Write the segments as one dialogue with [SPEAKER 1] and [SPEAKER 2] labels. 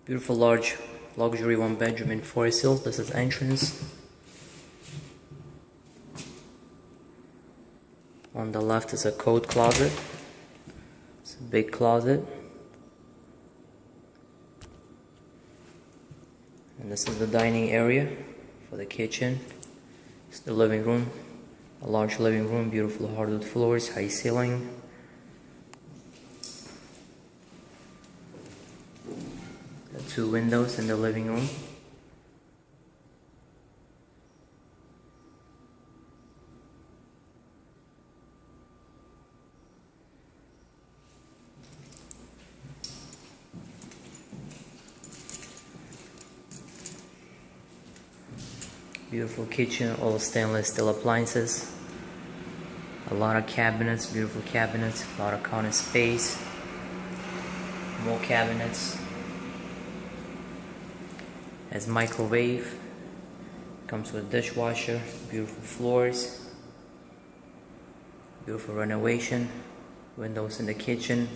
[SPEAKER 1] Beautiful large luxury 1 bedroom in Forest Hills. This is entrance. On the left is a coat closet. It's a big closet. And this is the dining area for the kitchen. It's the living room. A large living room, beautiful hardwood floors, high ceiling. The 2 windows in the living room. Beautiful kitchen, all stainless steel appliances. A lot of cabinets, beautiful cabinets, a lot of counter space. More cabinets. Has microwave. Comes with dishwasher, beautiful floors. Beautiful renovation. Windows in the kitchen.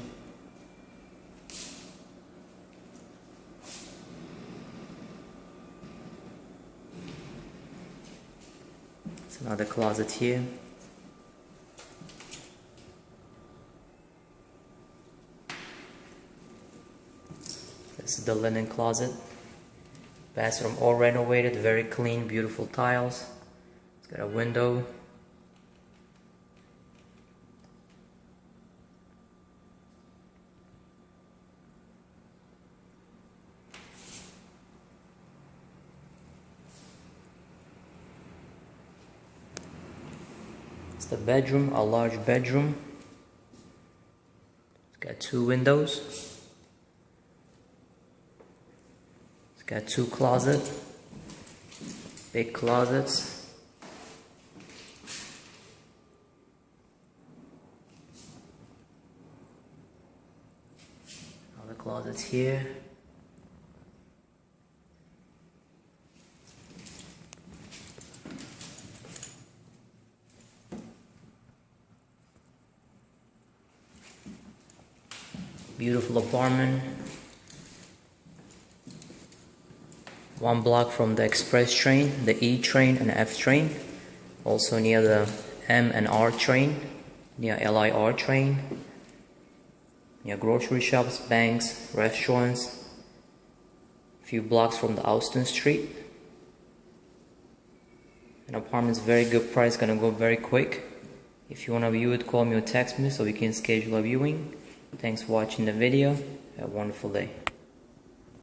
[SPEAKER 1] It's another closet here. This is the linen closet. Bathroom all renovated, very clean, beautiful tiles. It's got a window. It's the bedroom, a large bedroom. It's got 2 windows. It's got 2 closets, big closets. Other closets here. Beautiful apartment. 1 block from the express train, the E train and F train. Also near the M and R train, near LIR train. Near grocery shops, banks, restaurants. A few blocks from the Austin Street. An apartment's very good price, gonna go very quick. If you wanna view it, call me or text me so we can schedule a viewing. Thanks for watching the video. Have a wonderful day.